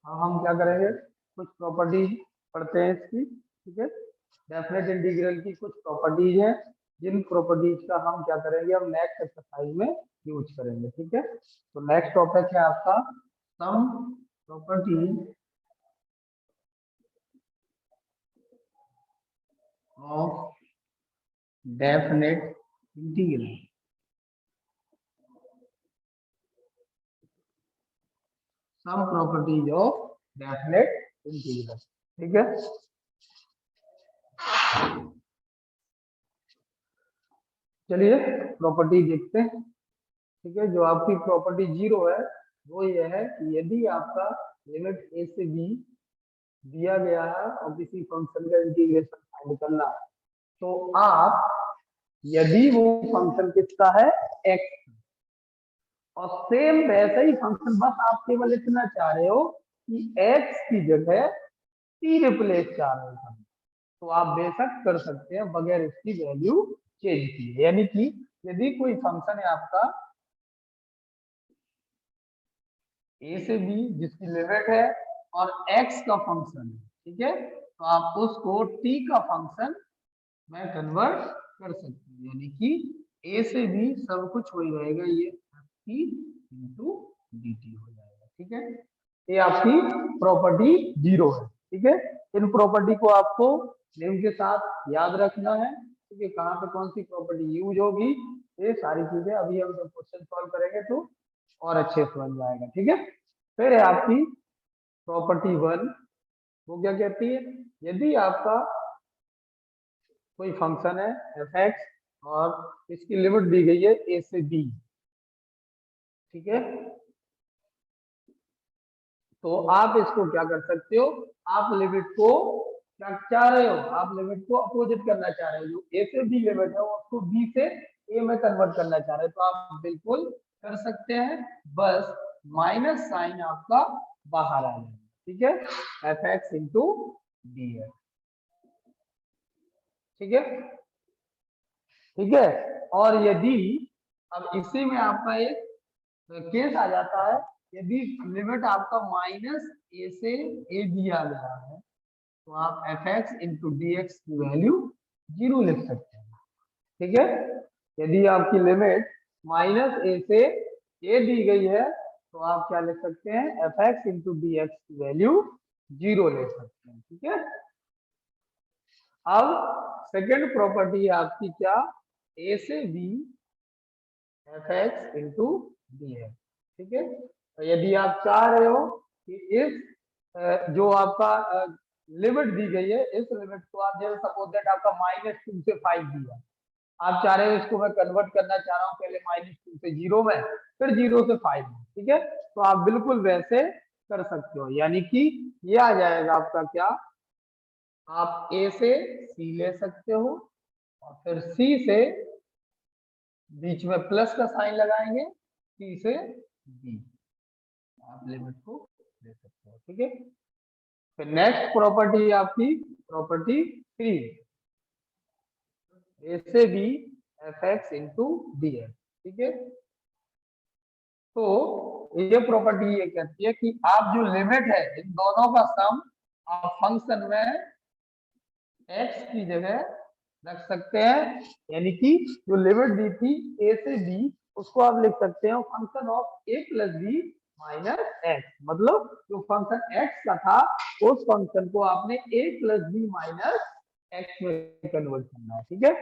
अब हम क्या करेंगे, कुछ प्रॉपर्टीज पढ़ते हैं इसकी, ठीक है। डेफिनेट इंटीग्रल की कुछ प्रॉपर्टीज हैं, जिन प्रॉपर्टीज का हम क्या करेंगे, हम नेक्स्ट एक्सरसाइज में यूज करेंगे, ठीक है। तो नेक्स्ट टॉपिक है आपका some properties of definite integral. Some properties of definite integral, ठीक है। चलिए प्रॉपर्टी देखते हैं, ठीक है। जो आपकी प्रॉपर्टी 0 है वो ये है कि यदि आपका लिमिट a से b दिया गया है और किसी फंक्शन का इंटीग्रेशन फाइंड करना है, तो आप, यदि वो फंक्शन किसका है, x, और सेम वैसा ही फंक्शन, बस आप केवल इतना चाह रहे हो कि x की जगह t रिप्लेस चाह रहे हो, तो आप बेशक कर सकते हैं बगैर इसकी वैल्यू चेंज किए। यानी कि यदि कोई फंक्शन है आपका a से b जिसकी लिमिट है और x का फंक्शन है, ठीक है, तो आप उसको t का फंक्शन में कन्वर्ट कर सकते हैं। यानी कि a से b सब कुछ वही रहेगा, ये t इंटू dt हो जाएगा, ठीक है। ये आपकी प्रॉपर्टी 0 है, ठीक है। इन प्रॉपर्टी को आपको नेम के साथ याद रखना है, ठीक है, कहाँ पे कौन सी प्रॉपर्टी यूज होगी, ये सारी चीजें अभी हम जब क्वेश्चन सॉल्व करेंगे तो और अच्छे से समझ में आएगा, ठीक है। फिर है आपकी प्रॉपर्टी 1, वो क्या कहती है, यदि आपका कोई फंक्शन है f(x) और इसकी लिमिट दी गई है a से b, ठीक है, तो आप इसको क्या कर सकते हो, आप लिमिट को क्या चाह रहे हो, आप लिमिट को अपोजिट करना चाह रहे हो, जो a से b लिमिट है उसको b से a में कन्वर्ट करना चाह रहे हो, तो आप बिल्कुल कर सकते हैं, बस माइनस साइन आपका बाहर आ जाएगा, ठीक है, f(x) इंटू dx, ठीक है, ठीक है। और यदि अब इसी में आपका एक केस आ जाता है, यदि लिमिट आपका माइनस a से a दिया गया है, तो आप f(x) इंटू dx की वैल्यू 0 लिख सकते हैं, ठीक है। यदि आपकी लिमिट माइनस a से a दी गई है, तो आप क्या लिख सकते हैं, f(x) इंटू dx की वैल्यू 0 ले सकते हैं, ठीक है। अब सेकेंड प्रॉपर्टी आपकी क्या, a से b f(x) इंटू dx, ठीक है। तो यदि आप चाह रहे हो कि इस जो आपका लिमिट दी गई है, इस लिमिट को आप, जैसे सपोज दैट आपका -2 से 5 दिया, आप चाह रहे हो इसको मैं कन्वर्ट करना चाह रहा हूँ पहले -2 से 0 में, फिर 0 से 5 में, ठीक है, तो आप बिल्कुल वैसे कर सकते हो। यानी कि ये आ जाएगा आपका क्या, आप a से c ले सकते हो और फिर c से बीच में प्लस का साइन लगाएंगे, c से b, आप लिमिट को ले सकते हो, ठीक है। फिर नेक्स्ट प्रॉपर्टी आपकी प्रॉपर्टी 3, a से b f(x) इंटू dx, ठीक है। तो ये प्रॉपर्टी ये कहती है कि आप जो लिमिट है इन दोनों का सम आप फंक्शन में x की जगह रख सकते हैं, यानी कि जो लिमिट दी थी a से b, उसको आप लिख सकते हैं function of a plus b minus x, मतलब जो फंक्शन x का था उस फंक्शन को आपने a plus b minus x में कन्वर्ट करना है, ठीक है।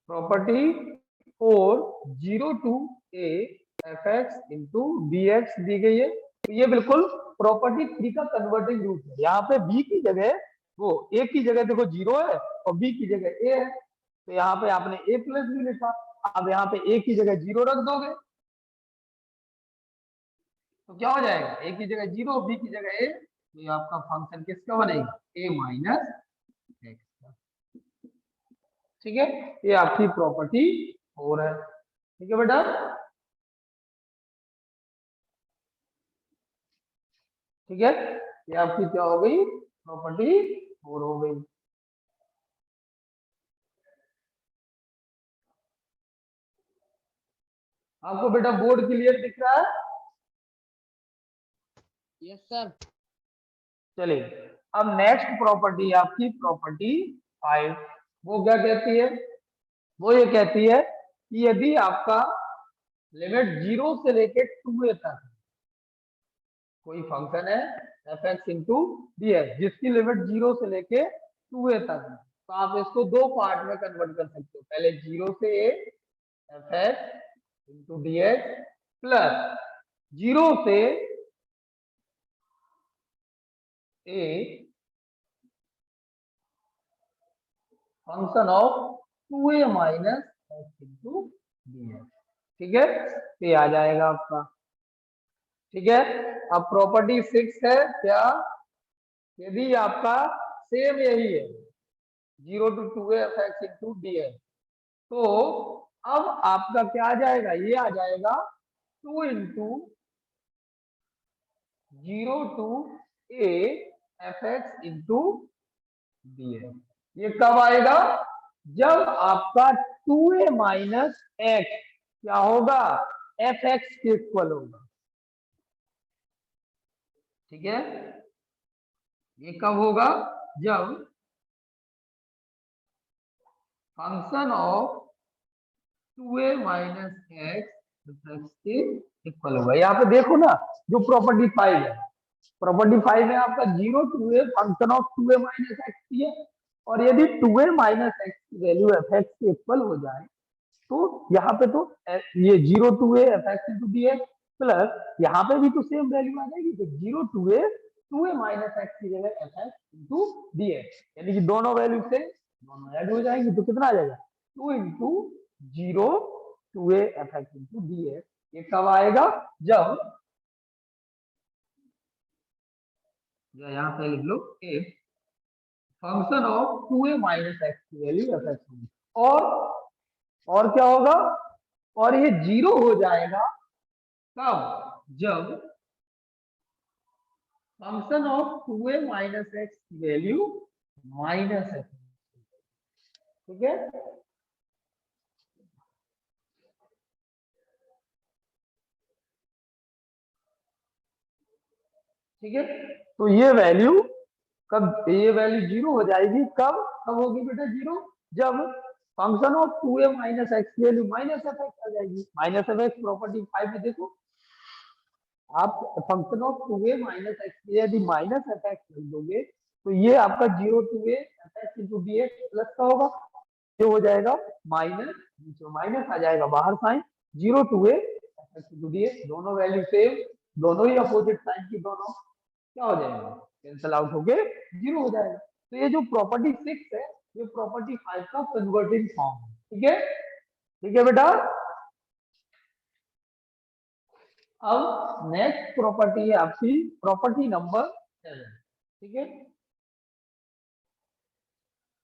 Property 4, 0 to a f(x) into dx दी गई है, तो ये बिल्कुल प्रॉपर्टी 3 का कन्वर्टिंग रूट है। यहाँ पे b की जगह, वो a की जगह देखो 0 है और b की जगह a है, तो यहाँ पे आपने a प्लस b लिखा, अब यहाँ पे a की जगह 0 रख दोगे तो क्या हो जाएगा, a की जगह 0 b की जगह a, तो ये आपका फंक्शन किसका बनेगा, a माइनस x का, ठीक है। ये आपकी प्रॉपर्टी 4 है, ठीक है बेटा। ठीक है, ये आपकी क्या हो गई, प्रॉपर्टी 4 हो गई। आपको बेटा बोर्ड क्लियर दिख रहा है? Yes sir. चलिए अब नेक्स्ट प्रॉपर्टी आपकी प्रॉपर्टी 5, वो क्या कहती है? वो ये कहती है कि यदि आपका लिमिट 0 से लेके 2a तक कोई फंक्शन है F x into d x, जिसकी लिमिट 0 से लेके 2a तक है, तो आप इसको दो पार्ट में कन्वर्ट कर सकते हो। पहले 0 से a f x into d x plus 0 से a function of 2a minus x into d x. ठीक है, तो ये आ जाएगा आपका। ठीक है, अब प्रॉपर्टी 6 है क्या? यदि आपका सेम यही है 0 to 2a F x into d x, तो अब आपका क्या आ जाएगा? ये आ जाएगा 2 into 0 to a f x into d x. ये कब आएगा? जब आपका 2a माइनस एक्स क्या होगा? एफ एक्स के इक्वल होगा। ठीक है, ये कब होगा? जब function of 2a minus x के इक्वल होगा। यहाँ पे देखो ना, जो प्रॉपर्टी 5 है, प्रॉपर्टी 5 में आपका 0 to a function of 2a minus x की है, और यदि 2a माइनस एक्स की वैल्यू एफ एक्स के इक्वल हो जाए तो यहाँ पे तो ये 0 to a f x into d x plus यहाँ पे भी तो सेम वैल्यू आ जाएगी, तो 0 to a 2a minus x की जगह F x into d x, यानी कि दोनों वैल्यू से दोनों ऐड हो जाएंगी, तो कितना आ जाएगा? 2 into 0 to a f x into d x. ये कब आएगा? जब यहाँ पे लिख लो if function of 2a minus x की वैल्यू एफ एक्स होगी, और क्या होगा? और ये 0 हो जाएगा कब? जब function of 2a minus x की वैल्यू माइनस है। ठीक है, ठीक है, तो ये वैल्यू कब? ये वैल्यू 0 हो जाएगी कब? कब होगी बेटा 0? जब function of 2a minus x की वैल्यू माइनस एफ एक्स आ जाएगी। माइनस एफ एक्स प्रॉपर्टी 5 में देखो, आप function of 2a minus x की यदि माइनस एफ एक्स लिख दोगे तो ये आपका 0 to a f x into d x plus का होगा, ये हो जाएगा माइनस, माइनस आ जाएगा बाहर sign, 0 to a f x into d x, दोनों वैल्यू सेम, दोनों ही अपोजिट साइन की, दोनों क्या हो जाएंगे? कैंसिल आउट होके 0 हो जाएगा। तो ये जो प्रॉपर्टी 6 है, ये प्रॉपर्टी 5 का कन्वर्टिंग फॉर्म है। ठीक है, ठीक है बेटा। अब नेक्स्ट प्रॉपर्टी है आपकी प्रॉपर्टी नंबर 7। ठीक है,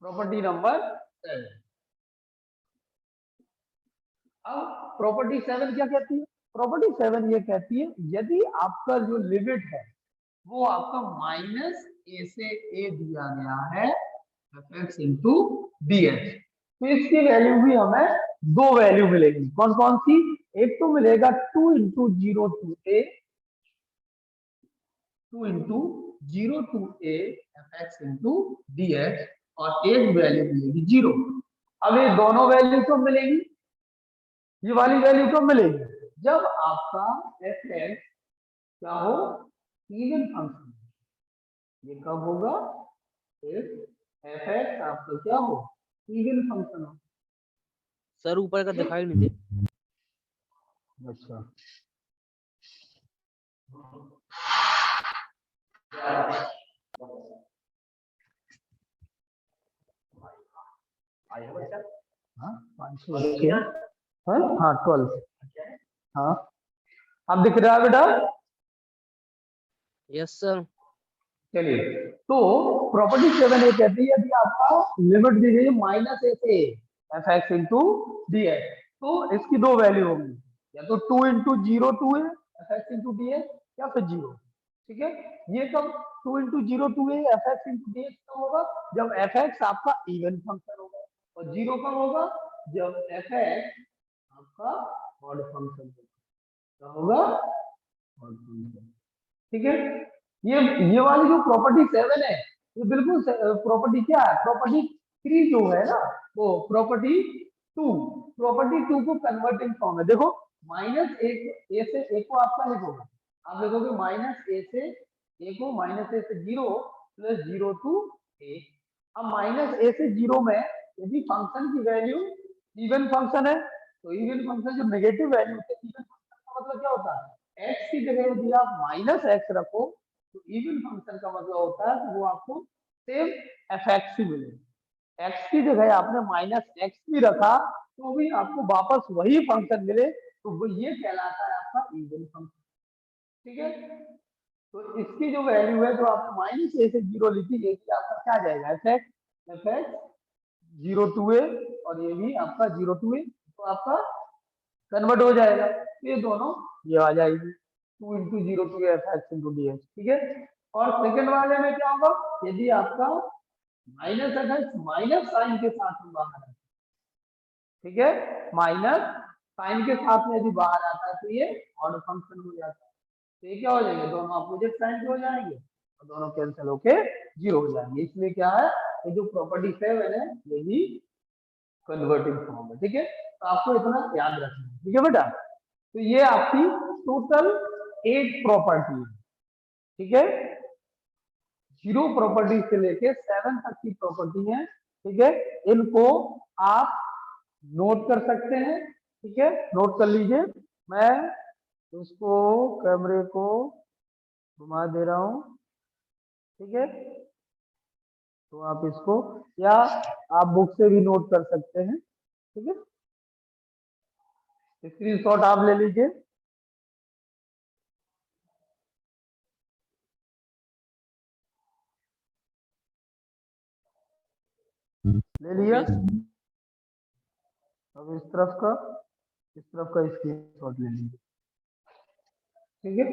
प्रॉपर्टी नंबर 7। अब प्रॉपर्टी 7 क्या कहती है? प्रॉपर्टी 7 ये कहती है यदि आपका जो लिमिट है वो आपका माइनस ए से ए दिया गया है F x into d x, तो इसकी वैल्यू भी हमें दो वैल्यू मिलेगी। कौन कौन सी? एक तो मिलेगा 2 into 0 to a, 2 into 0 to a f x into d x, और एक वैल्यू मिलेगी 0। अब ये दोनों वैल्यू कब मिलेगी? ये वाली वैल्यू कब मिलेगी? जब आपका एफ एक्स क्या हो? Even function. ये कब होगा? एफ एक्स आपका क्या हो? इवन फंक्शन हो। सर ऊपर का दिखाई नहीं दे। अच्छा, आया बच्चा? हाँ 500 अच्छे हैं। हाँ 12। हाँ अब दिख रहा है बेटा? Yes sir. चलिए, तो प्रॉपर्टी 7 ये कहती है यदि आपका लिमिट दी गई है माइनस ए से F x into d x, तो इसकी दो वैल्यू होंगी, या तो 2 into 0 to a f x into d x, या फिर 0। ठीक है, ये कब 2 into 0 to a f x into d x कब होगा? जब एफ एक्स आपका इवन फंक्शन होगा, और 0 कब होगा? जब एफ एक्स आपका ऑड फंक्शन होगा। क्या होगा? Odd function. ठीक है। ये वाली जो प्रॉपर्टी 7 है ये बिल्कुल प्रॉपर्टी क्या है, प्रॉपर्टी 3 जो है ना वो प्रॉपर्टी 2, प्रॉपर्टी 2 को कन्वर्टिंग फॉर्म है। देखो माइनस एक ए से ए को आपका लिखोगे, आप लिखोगे माइनस ए से ए को, माइनस ए से 0 प्लस 0 टू ए। अब माइनस ए से 0 में यदि फंक्शन की वैल्यू इवन फंक्शन है तो इवन फंक्शन जो नेगेटिव वैल्यू है, इवन फंक्शन का मतलब क्या होता है, एक्स की जगह यदि आप माइनस एक्स रखो तो इवन फंक्शन का मतलब होता है कि वो आपको सेम एफ एक्स ही मिले। एक्स की जगह आपने माइनस एक्स भी रखा तो भी आपको वापस वही फंक्शन मिले, तो वो ये कहलाता है आपका इवन फंक्शन। ठीक है, तो इसकी जो वैल्यू है जो आपने माइनस ए से 0 लिखी, ये आपका क्या जाएगा, एफ एक्स 0 टू ए, और ये भी आपका 0 टू ए, तो आपका कन्वर्ट हो जाएगा। तो ये दोनों ये आ जाएगी 2 into 0 to f x into d x. ठीक है, और सेकंड वाले में क्या होगा, यदि आपका minus f x minus sign के साथ में बाहर है, ठीक है, माइनस साइन के साथ में यदि बाहर आता है तो ये ऑड फंक्शन हो जाता है। तो ये क्या हो जाएंगे, दोनों अपोजिट साइन के हो जाएंगे और दोनों कैंसिल होके 0 हो जाएंगे। इसलिए क्या है, ये जो प्रॉपर्टी 7 है ये भी कन्वर्टिंग फॉर्म है। ठीक है, तो आपको इतना याद रखना है। ठीक है बेटा, तो ये आपकी टोटल 8 प्रॉपर्टी है। ठीक है, 0 प्रॉपर्टी से लेके 7 तक की प्रॉपर्टी है। ठीक है, इनको आप नोट कर सकते हैं। ठीक है, नोट कर लीजिए। मैं उसको कैमरे को घुमा दे रहा हूं। ठीक है, तो आप इसको या आप बुक से भी नोट कर सकते हैं। ठीक है, स्क्रीनशॉट आप ले लीजिए। ले लिया, अब इस तरफ का स्क्रीनशॉट ले लीजिए। ठीक है,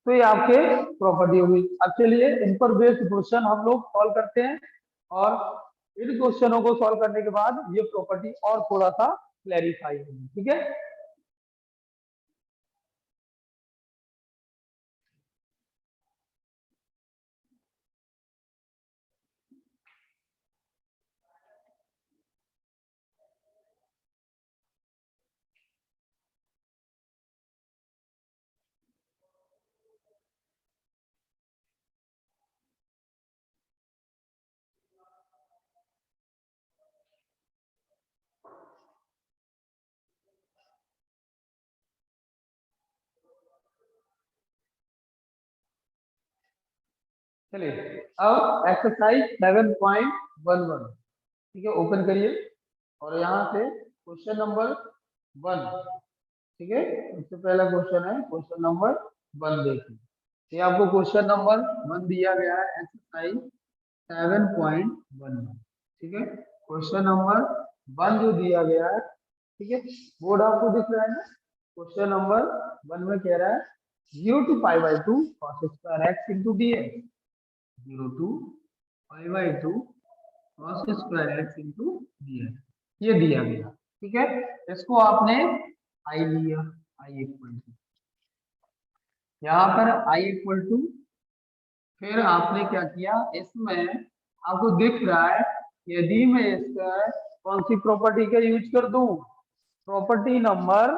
तो ये आपके प्रॉपर्टी होगी। अब चलिए इन पर बेस्ड क्वेश्चन हम लोग सॉल्व करते हैं, और इन क्वेश्चनों को सॉल्व करने के बाद ये प्रॉपर्टी और थोड़ा सा क्लैरिफाई होगी। ठीक है, चलिए अब एक्सरसाइज 7.11, ठीक है, ओपन करिए और यहाँ से क्वेश्चन नंबर 1, ठीक है, सबसे पहला क्वेश्चन है क्वेश्चन नंबर 1 देखिए। ये आपको क्वेश्चन नंबर 1 दिया गया है, एक्सरसाइज 7.11। ठीक है, क्वेश्चन नंबर 1 जो दिया गया है, ठीक है, बोर्ड आपको दिख रहा है ना। क्वेश्चन नंबर 1 में कह रहा है 0 to π/2 cos square x into dx, 0 to π/2 cos square x into dx, ये दिया गया। ठीक है, इसको आपने आई लिया, आई इक्वल टू, यहाँ पर आई इक्वल टू, फिर आपने क्या किया, इसमें आपको दिख रहा है यदि मैं इसका कौन सी प्रॉपर्टी का यूज कर दूं, प्रॉपर्टी नंबर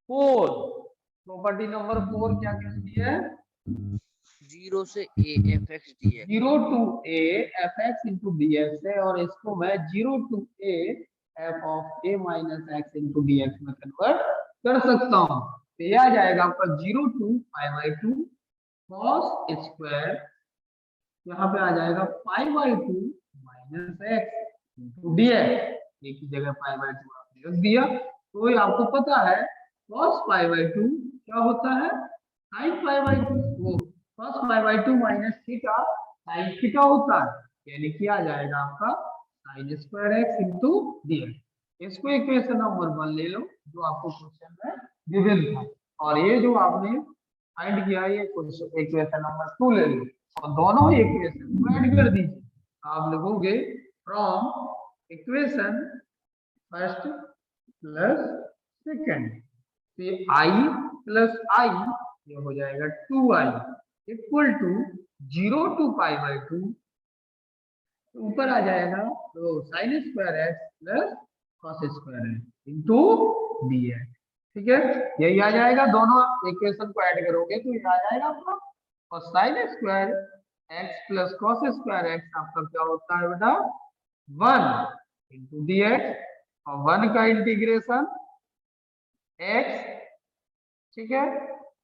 4। प्रॉपर्टी नंबर 4 क्या कहती है, 0 से a fx dx, 0 to a fx into dx है, और इसको मैं 0 to a f of a minus x into dx में कन्वर्ट कर सकता हूँ। तो यह आ जाएगा आपका 0 to π/2 cos स्क्वायर, यहाँ पे आ जाएगा π/2 माइनस एक्स इंटू dx, एक ही जगह π/2 आपने रख दिया। तो ये आपको पता है cos π/2 क्या होता है, sin π/2, cos π/2 minus theta sin theta होता है, यानी कि आ जाएगा आपका sin square x into dx। इसको इक्वेशन नंबर 1 ले लो जो आपको क्वेश्चन में गिवन था, और ये जो आपने फाइंड किया ये इक्वेशन नंबर 2 ले लो, और दोनों इक्वेशन को ऐड कर दीजिए। आप लिखोगे from equation first plus second, तो ये i प्लस आई ये हो जाएगा 2i equal to 0 to pi by 2, ऊपर आ जाएगा तो sine square x plus cos square x into d x. ठीक है, यही आ जाएगा, दोनों इक्वेशन को ऐड करोगे तो ये आ जाएगा आपका, और sign square x plus cos square x आपका क्या होता है बेटा 1 इंटू डी एक्स, और 1 का इंटीग्रेशन एक्स, ठीक है,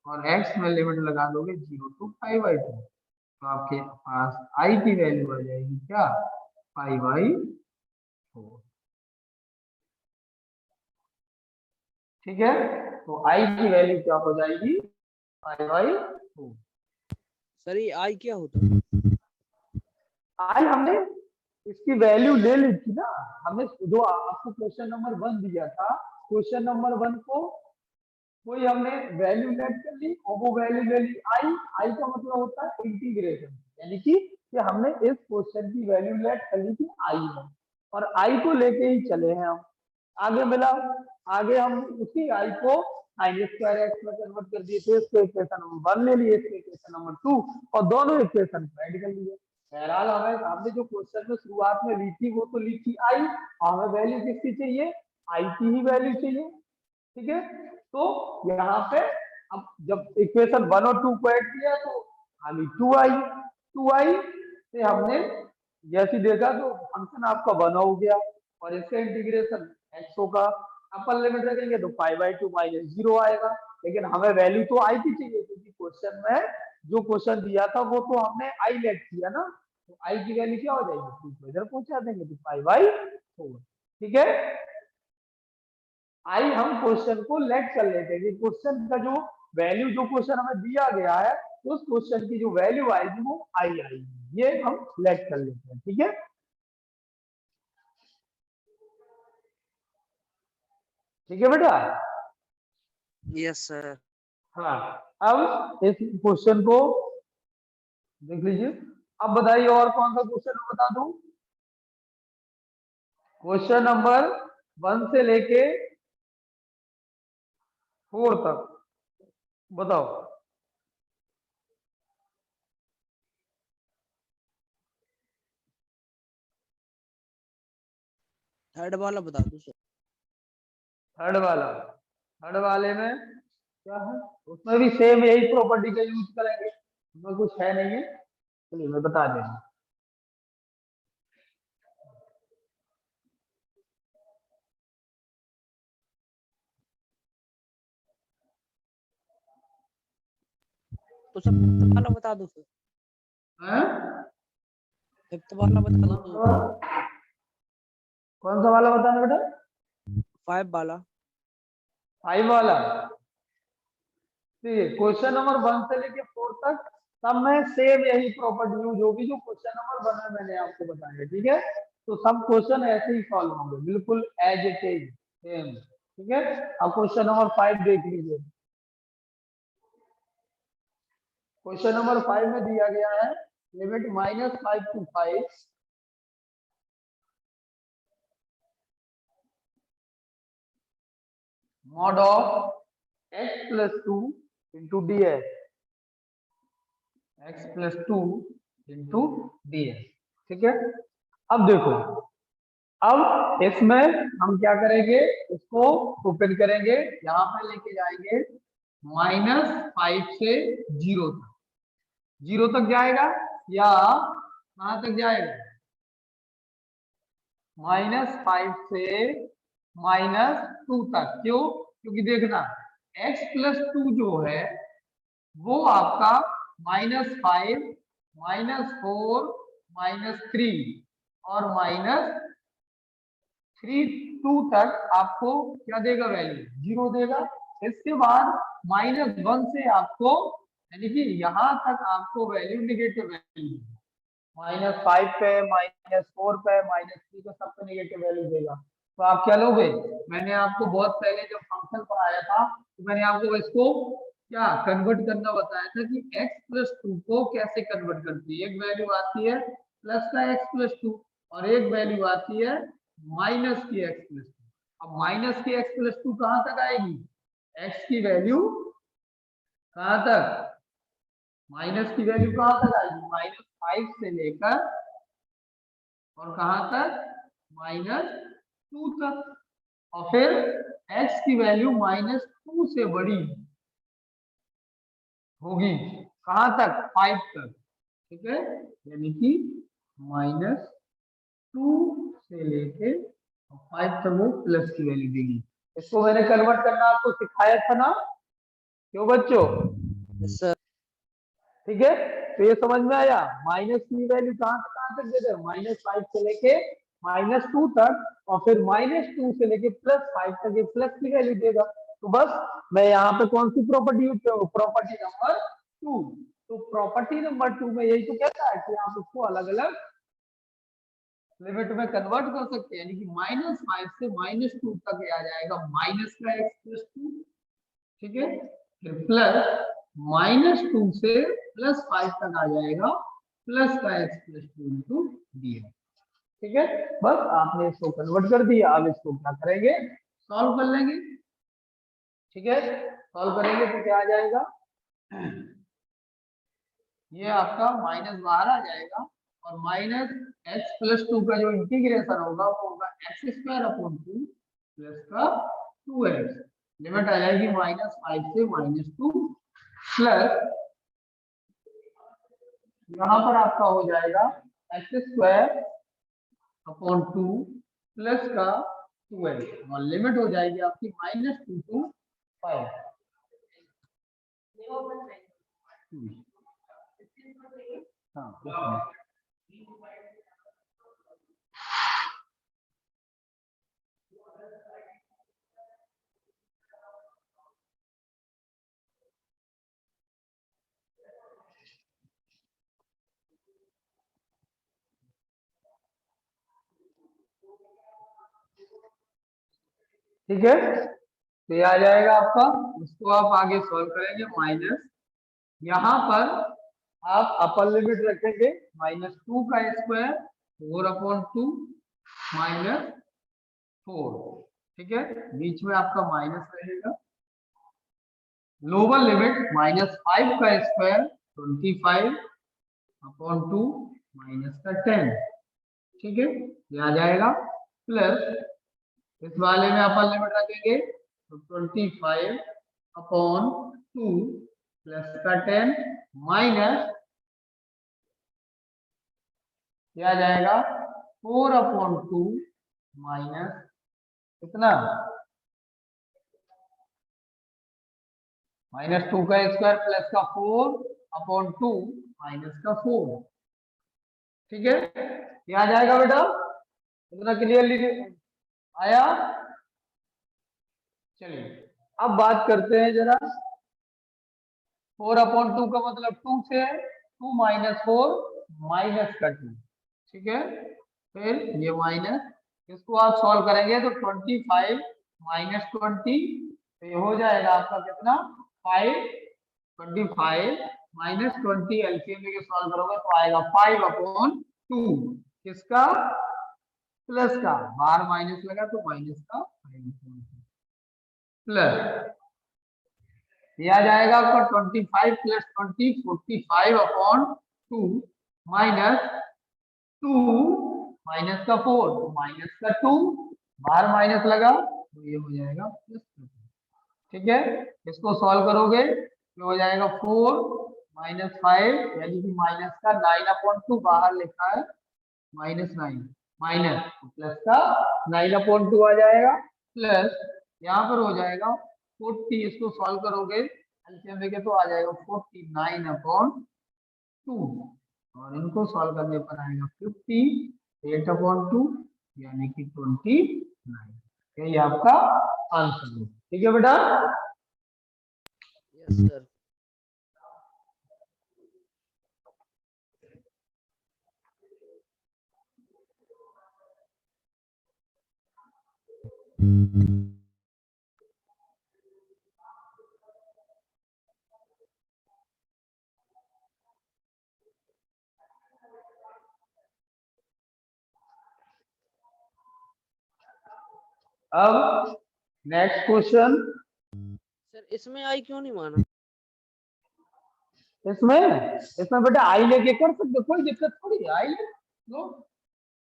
और एक्स में लिमिट लगा दोगे 0 टू पाई बाई 2, तो आपके पास आई की वैल्यू आ जाएगी क्या पाई बाई 4। ठीक है, तो आई की वैल्यू क्या हो जाएगी पाई बाई 4। सर ये आई क्या होता है? आई हमने इसकी वैल्यू ले ली थी ना, हमने जो आपको क्वेश्चन नंबर 1 दिया था, क्वेश्चन नंबर 1 को कोई हमने वैल्यू लेट कर ली और वो वैल्यू ले ली आई। आई का मतलब होता है इंटीग्रेशन, यानी कि हमने इस क्वेश्चन की वैल्यू लेट कर ली थी आई में, और आई को लेके ही चले हैं हम आगे। मिला आगे हम उसी आई को साइन स्क्वायर एक्स में कन्वर्ट कर दिए थे, इसको इक्वेशन नंबर 1 ले लिए, इसको इक्वेशन नंबर 2, और दोनों इक्वेशन को ऐड कर लिए। बहरहाल हमें हमने जो क्वेश्चन में शुरुआत में ली थी वो तो ली थी आई, हमें वैल्यू किसकी चाहिए आई की ही वैल्यू चाहिए। ठीक है, तो यहाँ पे अब जब इक्वेशन 1 और 2 को ऐड किया तो खाली 2i से हमने जैसे देखा तो फंक्शन आपका 1 हो गया, और इसका इंटीग्रेशन एक्स होगा, अपर लिमिट रखेंगे तो पाई बाई 2 माइनस 0 आएगा। लेकिन हमें वैल्यू तो आई की चाहिए, क्योंकि क्वेश्चन में जो क्वेश्चन दिया था वो तो हमने आई लेट किया ना, तो आई की वैल्यू क्या हो जाएगी 2 को इधर पहुंचा देंगे तो पाई बाई 4। ठीक है, आई हम क्वेश्चन को लेट कर लेते हैं कि क्वेश्चन का जो वैल्यू जो क्वेश्चन हमें दिया गया है उस क्वेश्चन की जो वैल्यू आएगी वो आई आएगी, ये हम लेट कर लेते हैं। ठीक है, ठीक है बेटा। Yes sir. हाँ, अब इस क्वेश्चन को देख लीजिए। अब बताइए और कौन सा क्वेश्चन बता दूं? क्वेश्चन नंबर 1 से लेके 4 तक बताओ। थर्ड वाला बता दो सर। थर्ड वाला, थर्ड वाले में क्या है, उसमें भी सेम यही प्रॉपर्टी का यूज करेंगे, उसमें कुछ है नहीं है, चलिए मैं बता देंगे। तो सर फिफ्थ वाला बता दो सर। फिफ्थ वाला बता दो। कौन सा वाला बताना बेटा? 5 वाला। 5 वाला, ठीक है। क्वेश्चन नंबर 1 से लेके 4 तक सब में सेम यही प्रॉपर्टी यूज होगी जो क्वेश्चन नंबर 1 में मैंने आपको बताया। ठीक है, तो सब क्वेश्चन ऐसे ही सॉल्व होंगे बिल्कुल एज इट इज सेम। ठीक है, अब क्वेश्चन नंबर 5 देख लीजिए। क्वेश्चन नंबर 5 में दिया गया है limit -5 to 5 mod of x plus 2 into dx, x plus 2 into dx। ठीक है, अब देखो, अब इसमें हम क्या करेंगे, इसको ओपन करेंगे, यहाँ पे लेके जाएंगे -5 से 0 तक, 0 तक जाएगा या कहां तक जाएगा, -5 से -2 तक। क्यों? क्योंकि देखना x plus 2 जो है वो आपका -5 -4 -3 और -2 तक आपको क्या देगा, वैल्यू 0 देगा। इसके बाद -1 से आपको यानी कि यहाँ तक आपको वैल्यू निगेटिव वैल्यू, -5 पे -4 पे -3 पे सब पे निगेटिव वैल्यू देगा। तो आप क्या लोगे, मैंने आपको बहुत पहले जब फंक्शन पढ़ाया था तो मैंने आपको इसको क्या कन्वर्ट करना बताया था कि x plus 2 को कैसे कन्वर्ट करती है। एक वैल्यू आती है प्लस का x plus 2 और एक वैल्यू आती है माइनस की x plus 2। अब माइनस की x plus 2 कहां तक आएगी, x की वैल्यू कहाँ तक, माइनस की वैल्यू कहाँ तक आएगी, -5 से लेकर और कहाँ तक, -2 तक। और फिर x की वैल्यू -2 से बड़ी होगी, कहाँ तक, 5 तक। ठीक है, यानी कि -2 से लेके 5 तक वो प्लस की वैल्यू देगी। इसको मैंने कन्वर्ट करना आपको सिखाया था ना, क्यों बच्चों? Yes sir. ठीक है, तो ये समझ में आया। माइनस की वैल्यू कहाँ तक दे दे, -5 से लेके -2 तक, और फिर -2 से लेके +5 तक ये प्लस की वैल्यू देगा। तो बस मैं यहाँ पे कौन सी प्रॉपर्टी यूज करूँ, प्रॉपर्टी नंबर 2। तो प्रॉपर्टी नंबर 2 में यही तो कहता है कि आप उसको अलग अलग लिमिट में कन्वर्ट कर सकते हैं, यानी कि -5 से -2 तक आ जाएगा माइनस का x+2। ठीक है, फिर प्लस -2 से +5 तक आ जाएगा प्लस का x+2 इंटू dx। ठीक है, बस आपने इसको कन्वर्ट कर दिया। अब इसको क्या करेंगे, सॉल्व कर लेंगे। ठीक है, सॉल्व करेंगे तो क्या आ जाएगा, ये आपका माइनस बाहर आ जाएगा और -x+2 का जो इंटीग्रेशन होगा वो होगा x² 2 प्लस का 2x। लिमिट आ जाएगी -5 से -2 प्लस, यहाँ पर आपका हो जाएगा x² 2 प्लस का 2x और लिमिट हो जाएगी आपकी -2 to 5। हाँ, ठीक है, तो ये आ जाएगा आपका। इसको आप आगे सॉल्व करेंगे। माइनस, यहाँ पर आप अपर लिमिट रखेंगे -2 का स्क्वायर 4/2 -4। ठीक है, बीच में आपका माइनस रहेगा। लोअर लिमिट -5 का स्क्वायर 25/2 माइनस का 10। ठीक है, ये आ जाएगा प्लस, इस वाले में अपर लिमिट रखेंगे तो 25/2 प्लस का 10 माइनस, क्या जाएगा 4/2 माइनस कितना, -2 का स्क्वायर प्लस का 4/2 माइनस का 4। ठीक है, ये आ जाएगा बेटा, इतना क्लियरली आया। चलिए अब बात करते हैं जरा, 4/2 का मतलब 2 से है, 2 - 4 माइनस का 2। ठीक है, फिर ये माइनस, इसको आप सॉल्व करेंगे तो 25 - 20, तो ये हो जाएगा आपका कितना 5। 25 - 20 एलसीएम लेके सॉल्व करोगे तो आएगा 5/2। किसका, प्लस का, बाहर माइनस लगा तो माइनस का 5/2 प्लस, ये आ जाएगा आपका 25 + 20 45/2 माइनस 2 माइनस का 4 तो माइनस का 2, बाहर माइनस लगा तो ये हो जाएगा प्लस का 2। ठीक है, इसको सॉल्व करोगे तो हो जाएगा 4 - 5 यानी कि माइनस का 9/2, बाहर लिखा है -9 माइनस प्लस का 9/2 आ जाएगा प्लस, यहाँ पर हो जाएगा 40। इसको सॉल्व करोगे एलसीएम लेके तो आ जाएगा 49/2 और इनको सॉल्व करने पर आएगा 58/2 यानी कि 29। यही आपका आंसर है। ठीक है बेटा, यस सर। अब नेक्स्ट क्वेश्चन। सर इसमें आई क्यों नहीं माना? इसमें बेटा आई लेके कर सकते, कोई दिक्कत थोड़ी है, आई ले लो,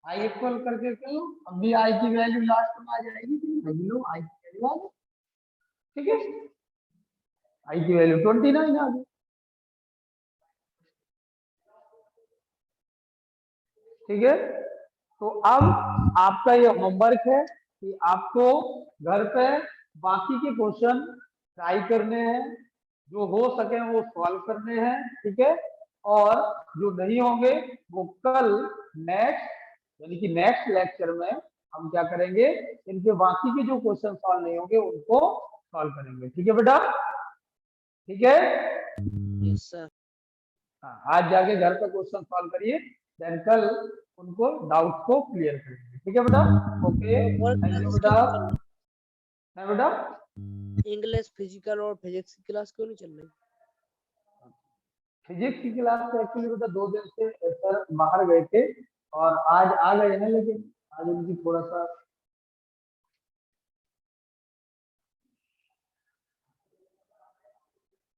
आई इक्वल करके कर लो, अब भी आई की वैल्यू लास्ट में आ जाएगी, लो आई की वैल्यू आ गई, ठीक है, आई की वैल्यू 29 आ गई, ठीक है। तो अब आपका ये होमवर्क है कि आपको घर पे बाकी के क्वेश्चन ट्राई करने हैं, जो हो सके वो सॉल्व करने हैं, ठीक है, और जो नहीं होंगे वो कल नेक्स्ट यानी कि नेक्स्ट लेक्चर में हम क्या करेंगे, इनके बाकी के जो क्वेश्चन सॉल्व नहीं होंगे उनको सॉल्व करेंगे, ठीक है बेटा, ठीक है। Yes sir. हाँ, आज जाके घर पे क्वेश्चन सॉल्व करिए, देन कल उनको डाउट को क्लियर करेंगे, ठीक है बेटा, ओके, थैंक यू बेटा। है बेटा, इंग्लिश, फिजिकल और फिजिक्स की क्लास क्यों नहीं चल रही? फिजिक्स की क्लास तो एक्चुअली बेटा 2 दिन से सर बाहर गए थे और आज आ गए हैं, लेकिन आज उनकी थोड़ा सा